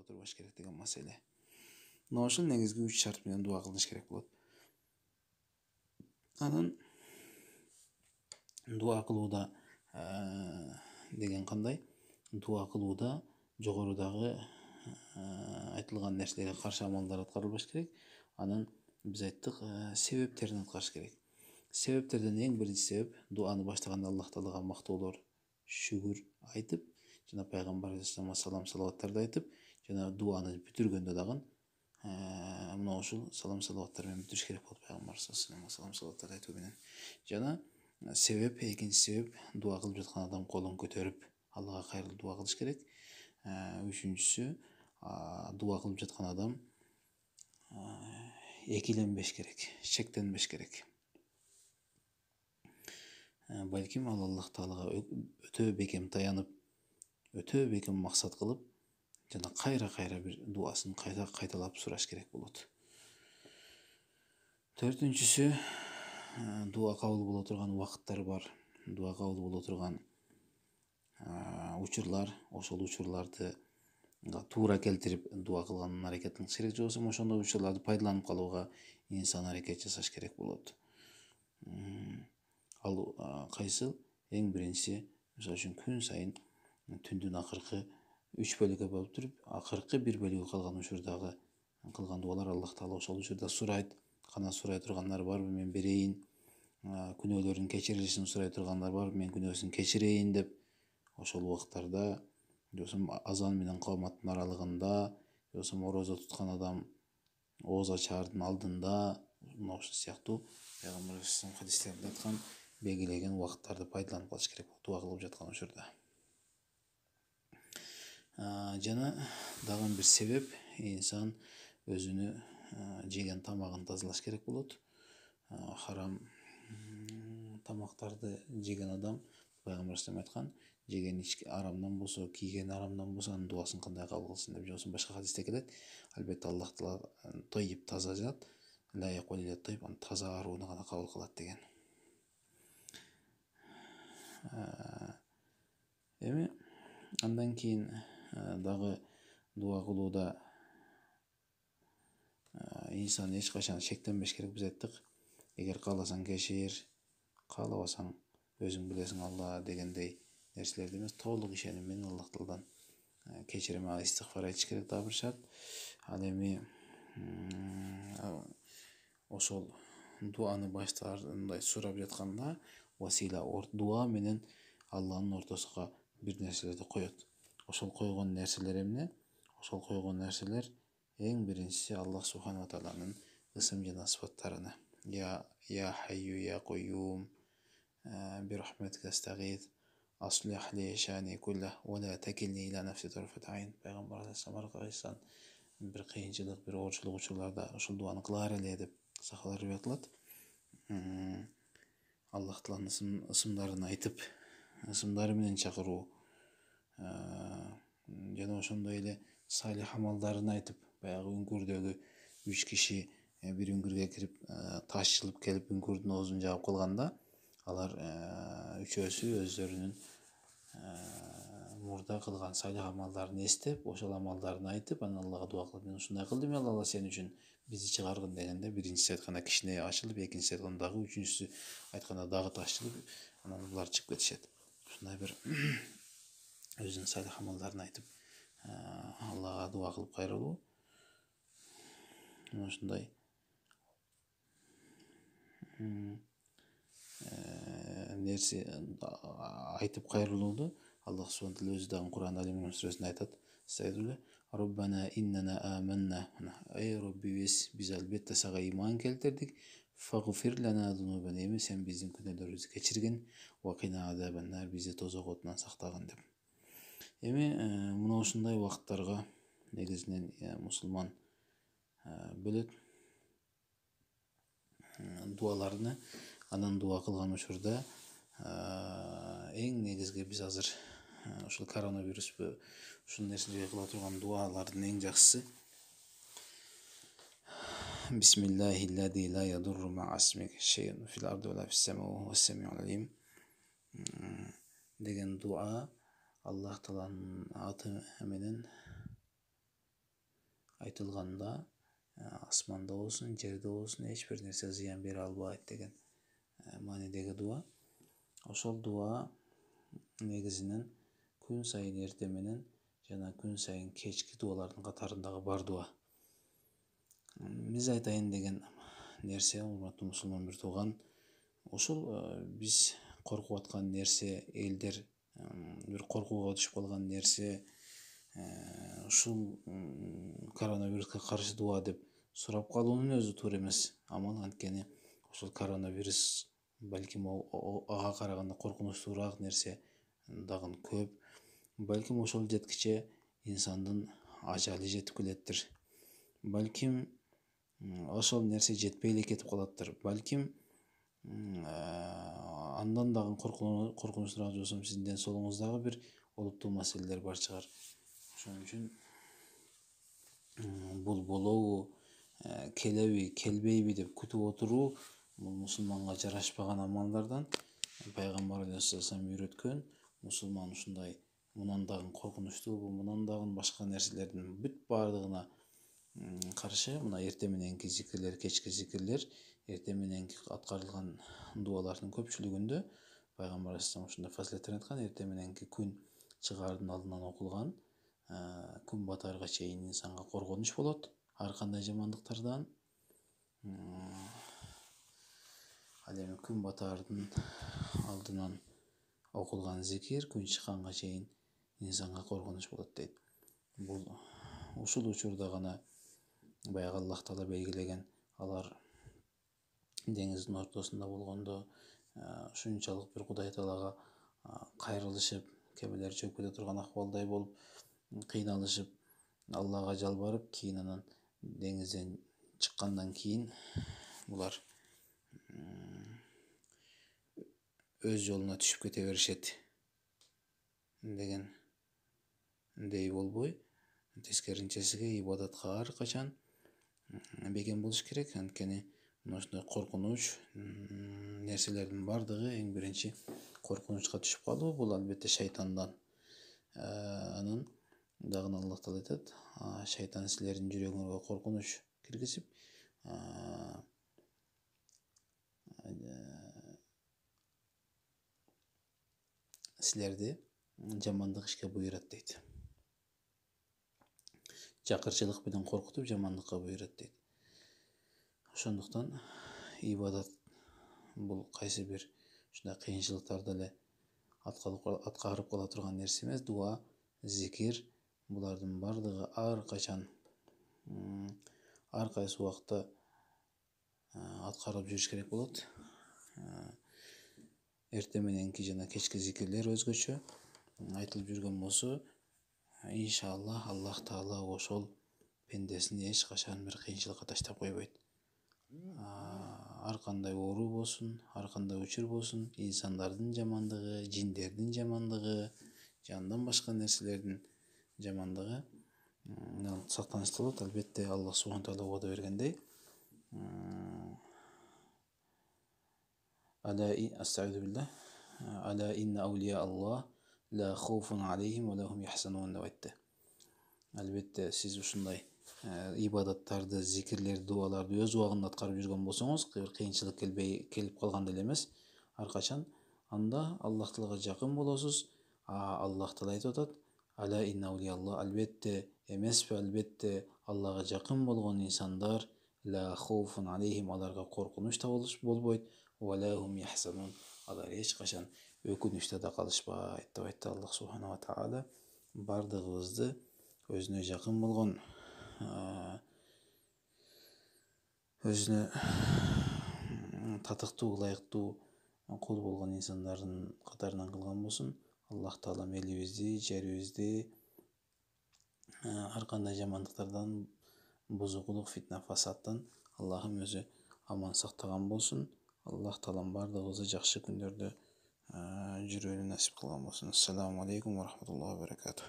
отурбаш керек деген маселе. Мына ошол негизги 3 шарт менен дуа кылыныш керек болот. Анан дуа кылууда деген кандай? Дуа кылууда жогорудагы айтылган нерселерге каршы амалдар аткарылбаш керек. Анан биз айттык, себептерин аткарыш керек. Себептерден эң биринчи себеп дуаны баштаганда Аллах Таалага мактоолор, шүгүр айтып, жана пайгамбарыбызга салам салаваттарды айтып, жана дуаны бүтүргөндө дагы мына ушул салам салаваттар менен бүтүрүш керек болот, пайгамбарыбызга салам салаваттарды айтуу менен. Жана себеп, экинчи себеп, дуа кылып жаткан адам колун көтөрүп Аллага кайрылып дуа кылыш керек. Үчүнчүсү, дуа кылып жаткан адам экиленбеш керек, шектенбеш керек. Балким ал Аллах Таалага өтө бекем таянып, өтө бекем максат кылып, жана кайра бир дуасын кайталап сураш керек болот. Төртүнчүсү, дуа кабыл боло турган убакыттар бар. Дуа кабыл боло турган учурлар, ошол учурларды туура келтирип дуа кылганын аракет кылыш керек. Же болбосо ошондой учурларды пайдаланып калууга инсан аракет жасаш керек болот. Ал кайсыл? Эң биринчиси, мисалы үчүн күн сайын түндүн акыркы 3 бөлүккө бөлүп туруп, акыркы 1 бөлүгү калган учурдагы кылган дуалар Аллах Таала ошол учурда сурайт. Кана сурай тургандар барбы, мен берейин. Күнөөлөрүн кечирилишин сурай тургандар барбы, мен күнөөсүн кечирейин деп, ошол убактарда, же болбосо азан менен кааматтын аралыгында, же болбосо орозо туткан адам ооз ачаардын алдында, мына ушул сыяктуу пайгамбарыбыз хадистеринде айткан белгилеген убакыттарды пайдаланып калыш керек болот дуа кылып жаткан учурда. Жана дагы бир себеп, инсан өзүнү жеген тамагын тазалаш керек болот. Харам тамактарды жеген адам, пайгамбарыбыз айткан, жеген арамдан болсо, кийген арамдан болсо, анын дуасын кандай кабыл кылсын деп. Же болбосо башка хадисте келет. Албетте Аллах Таала тойип, таза зат, таза арууну гана кабыл кылат деген. Эми андан кийин дагы дуа кылууда инсан эч качан шектенбеш керек. Биз айттык, эгер кааласаң кечир, каалабасаң өзүң билесиң Алла дегендей нерселерди эмес, толук ишеним менен Аллах Тааладан кечирим, истигфар айтыш керек. Дагы бир шарт. Ал эми ошол дуаны баштаарындай сурап жатканда васила, дуа менен Алланын ортосуна бир нерселерди коет. Ошол койгон нерселер эмне? Ошол койгон нерселер эң биринчиси Аллах Субхана Тааланын ысым жана сыфаттарына. Я хайю я куйюм бирахматика астагид аслих ли шани кулла ва ла такилни иля нафси тарфат айн. Пайгамбарыбыз аркайсан бир кыйынчылык, бир оорчулук учурларда ошол дуаны кылаар эле деп сахабалар айтылат. Аллах Тааланын ысымдарын айтып, ысымдары менен чакыруу, жана ошондой эле салих амалдарын айтып, баягы үңкүрдөгү 3 киши бир үңкүргө кирип, таш жылып келип үңкүрдүн оозун жаап калганда, алар үчөөсү өздөрүнүн мурда кылган салих амалдарын эстеп, ошол амалдарын айтып, анан Аллага дуа кылып, мен ушундай кылдым, Алла сен үчүн бизди чыгаргын дегенде, биринчиси айтканда кичине ачылып, экинчиси айтканда дагы, үчүнчүсү айтканда дагы таш жылып, анан булар чыгып кетишет. Ушундай бир өзүнүн салих амалдарын айтып, Аллага дуа кылып кайрылуу. Ушундай нерсе айтып кайрылууну Аллах Субхана Таала өзү дагы Кур'ан Алимран сүрөсүндө айтат. Роббана иннана аманна. Эй Роббибиз, биз албетте сага иман келтирдик. Фагфир лана зунубана, эми сен биздин күнөөлөрүбүздү кечиргин. Ва кина азабан нар, бизди тозок отунан сактагын деп. Эми мына ушундай убакыттарга негизинен мусулман бөлөт дуаларны. Анан дуа кылган учурда эң негизги биз азыр ушул коронавируспу ушул нерселерге кыла турган дуалардын эң жакшысы Бисмиллахиллади ла ядурру ма'a исмиhi шей'ун фил арди ва ла фис сама'i ва хувас сами'ул алим деген дуа Аллах Тааланын аты менен айтылганда асманда болсун, жерде болсун эч бир нерсе зыян бере албайт деген маанидеги дуа. Ошол дуа негизинен күн сайын эрте менен жана күн сайын кечки дуалардын катарындагы бар дуа. Биз айтайын деген нерсе, урматтуу мусулман бир тууган, ушул биз коркуп аткан нерсе, элдер бир коркууга түшүп калган нерсе, ушул коронавируска каршы дуа деп сурап калуунун өзү туура эмес амал. Анткени ушул коронавирус балким ага караганда коркунучтуураак нерсе дагы көп. Балким ошол жеткиче инсандын ажалы жетип келеттир. Балким ошол нерсе жетпей эле кетип калаттыр. Балким андан дагы коркунучтуураак болсом сиздин ден соолугуңуздагы бир олуттуу маселелер бар чыгар. Ошон үчүн бул болобу, келеби, келбейби деп күтүп отуруу бул мусулманга жарашпаган амалдардан. Пайгамбар алейхиссалам үйрөткөн, мусулман ушундай мындан дагы коркунучтуу, мындан дагы башка нерселердин бүт баардыгына каршы мына эрте мененки зикирлер, кечки зикирлер, эрте мененки аткарылган дуалардын көпчүлүгүндө Пайгамбар алейхиссалам ушундай фазилеттерин айткан. Эрте мененки күн чыгаардын алдынан окулган күн батаарга чейин инсанга коргонуч болот ар кандай жамандыктардан. Ал эми күн батаардын алдынан окулган зикир күн чыкканга чейин инсанга коргонуч болот дейт. Бул ушул учурда гана баягы Аллах Таала белгилеген, алар деңиздин ортосунда болгондо ушунчалык бир Кудай Таалага кайрылышып, кемелер чөгүп кете турган акыбалдай болуп кыйналышып, Аллага жалбарып, кийин анан деңизден чыккандан кийин булар өз жолуна түшүп кете беришет дегендей болбой, тескерисинче ибадатка ар качан бекем болуш керек. Анткени ушундай коркунуч нерселердин баардыгы эң биринчи коркунучка түшүп калуу бул албетте шайтандан. Анан дагы Аллах Таала айтат, шайтан силердин жүрөгүңөргө коркунуч киргизип, силерди жамандык ишке буйрат дейт. Жакырчылык менен коркутуп, жамандыкка буйрат дейт. Ошондуктан ибадат бул кайсы бир ушундай кыйынчылыктарды эле аткарып кала турган нерсе эмес. Дуа, зикир булардын баардыгы ар качан, ар кайсы убакта аткарылып жүрүш керек болот. Эрте мененки жана кечки зикирлер өзгөчө айтылып жүргөн болсо, иншаллах Аллах Таала ошол пендесин эч качан бир кыйынчылыкка таштап койбойт. Ар кандай оору болсун, ар кандай учур болсун, инсандардын жамандыгы, жиндердин жамандыгы, жандан башка нерселердин жамандыгы сактанычта болот. Албетте Аллах Субхана Таала убада бергендей, Ала инна аулия Аллах ла хауфун алейхим ва ла хум яхзанун деп айтты. Албетте сиз ушундай ибадаттарды, зикирлерди, дуаларды өз убагында аткарып жүргөн болсоңуз, кыйынчылык келип калганда эле эмес, ар качан анда Аллах Таалага жакын болосуз. Аллах Таала айтып атат, Ала инна аулия Аллах, албетте эмеспи, албетте Аллага жакын болгон инсандар ла хауфун алейхим, аларга коркунуч да болбойт, ва ла хум яхзанун, алар эч качан өкүнүчтө да калышпайт деп айтты Аллах Субхана Таала. Бардыгыбызды өзүнө жакын болгон, өзүнө татыктуу, ылайыктуу кул болгон инсандардын катарынан кылган болсун. Аллах Таала элибизди, жерибизди ар кандай жамандыктардан, бузукулук, фитна, фасаттан Аллахым өзү аман сактаган болсун. Аллах Таалам бардыгыбызды жакшы күндөрдө жүрүүнү насип кылган болсун. Ассаламу алейкум ва рахматуллахи ва баракатух.